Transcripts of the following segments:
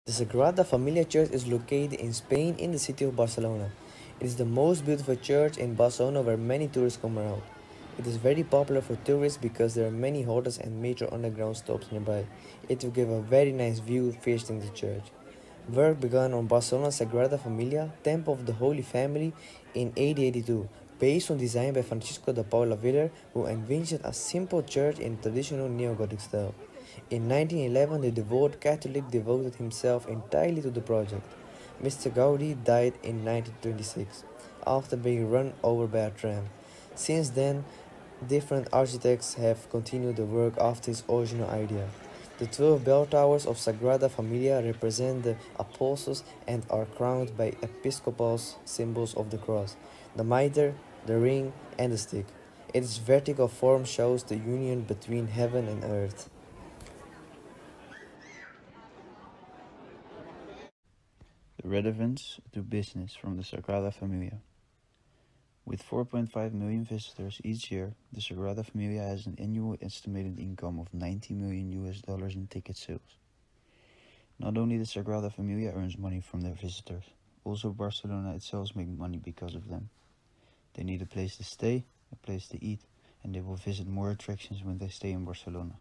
The Sagrada Familia Church is located in Spain in the city of Barcelona. It is the most beautiful church in Barcelona where many tourists come around. It is very popular for tourists because there are many hotels and major underground stops nearby. It will give a very nice view facing the church. Work began on Barcelona's Sagrada Familia, Temple of the Holy Family, in 1882, based on design by Francisco de Paula Viller, who envisioned a simple church in traditional neo-Gothic style. In 1911, the devout Catholic devoted himself entirely to the project. Mr. Gaudi died in 1926, after being run over by a tram. Since then, different architects have continued the work after his original idea. The 12 bell towers of Sagrada Familia represent the apostles and are crowned by episcopal symbols of the cross, the mitre, the ring, and the stick. Its vertical form shows the union between heaven and earth. The relevance to business from the Sagrada Familia. With 4.5 million visitors each year, the Sagrada Familia has an annual estimated income of $90 million in ticket sales. Not only the Sagrada Familia earns money from their visitors, also Barcelona itself makes money because of them. They need a place to stay, a place to eat, and they will visit more attractions when they stay in Barcelona.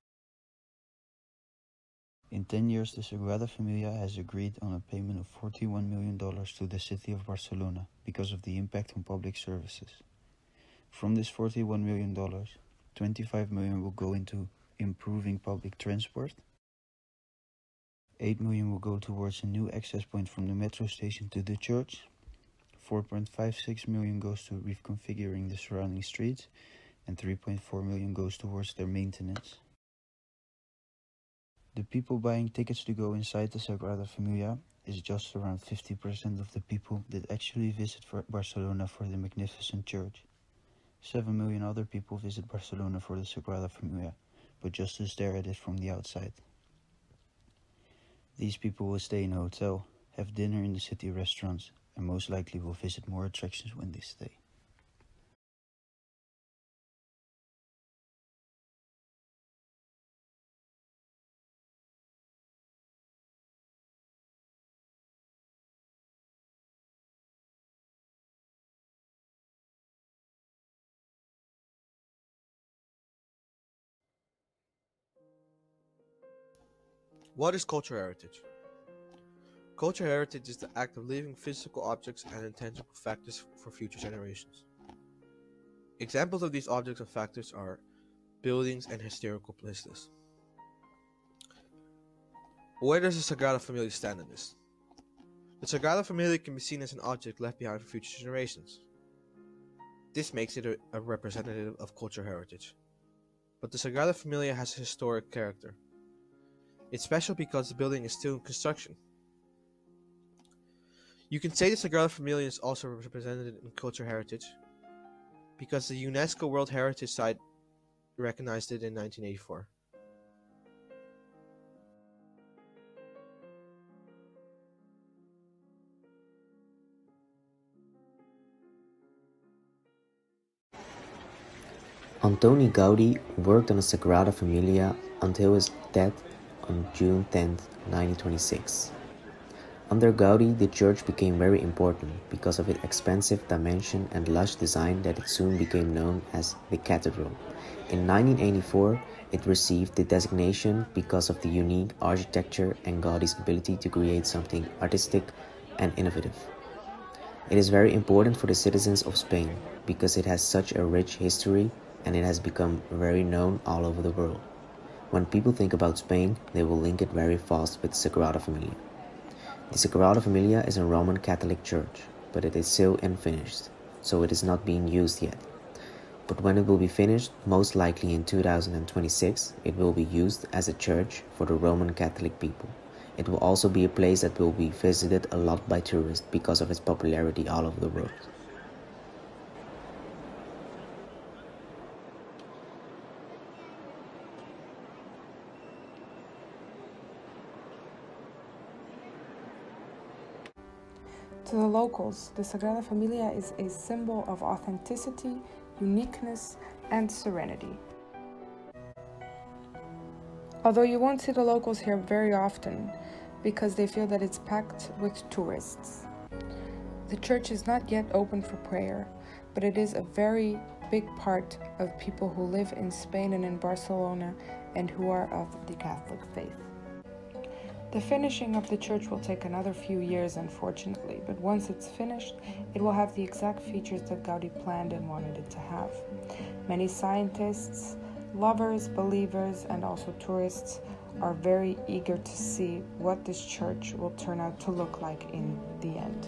In 10 years, the Sagrada Familia has agreed on a payment of $41 million to the city of Barcelona because of the impact on public services. From this $41 million, $25 million will go into improving public transport, $8 million will go towards a new access point from the metro station to the church, $4.56 million goes to reconfiguring the surrounding streets, and $3.4 million goes towards their maintenance. The people buying tickets to go inside the Sagrada Familia is just around 50% of the people that actually visit Barcelona for the magnificent church. 7 million other people visit Barcelona for the Sagrada Familia, but just to stare at it from the outside. These people will stay in a hotel, have dinner in the city restaurants, and most likely will visit more attractions when they stay. What is cultural heritage? Cultural heritage is the act of leaving physical objects and intangible factors for future generations. Examples of these objects and factors are buildings and historical places. Where does the Sagrada Familia stand in this? The Sagrada Familia can be seen as an object left behind for future generations. This makes it a representative of cultural heritage. But the Sagrada Familia has a historic character. It's special because the building is still in construction. You can say the Sagrada Familia is also represented in cultural heritage because the UNESCO World Heritage Site recognized it in 1984. Antoni Gaudi worked on the Sagrada Familia until his death on June 10, 1926. Under Gaudi, the church became very important because of its expansive dimension and lush design that it soon became known as the Cathedral. In 1984, it received the designation because of the unique architecture and Gaudi's ability to create something artistic and innovative. It is very important for the citizens of Spain because it has such a rich history and it has become very known all over the world. When people think about Spain, they will link it very fast with Sagrada Familia. The Sagrada Familia is a Roman Catholic church, but it is still unfinished, so it is not being used yet. But when it will be finished, most likely in 2026, it will be used as a church for the Roman Catholic people. It will also be a place that will be visited a lot by tourists because of its popularity all over the world. To the locals, the Sagrada Familia is a symbol of authenticity, uniqueness, and serenity. Although you won't see the locals here very often, because they feel that it's packed with tourists. The church is not yet open for prayer, but it is a very big part of people who live in Spain and in Barcelona and who are of the Catholic faith. The finishing of the church will take another few years, unfortunately, but once it's finished, it will have the exact features that Gaudi planned and wanted it to have. Many scientists, lovers, believers, and also tourists are very eager to see what this church will turn out to look like in the end.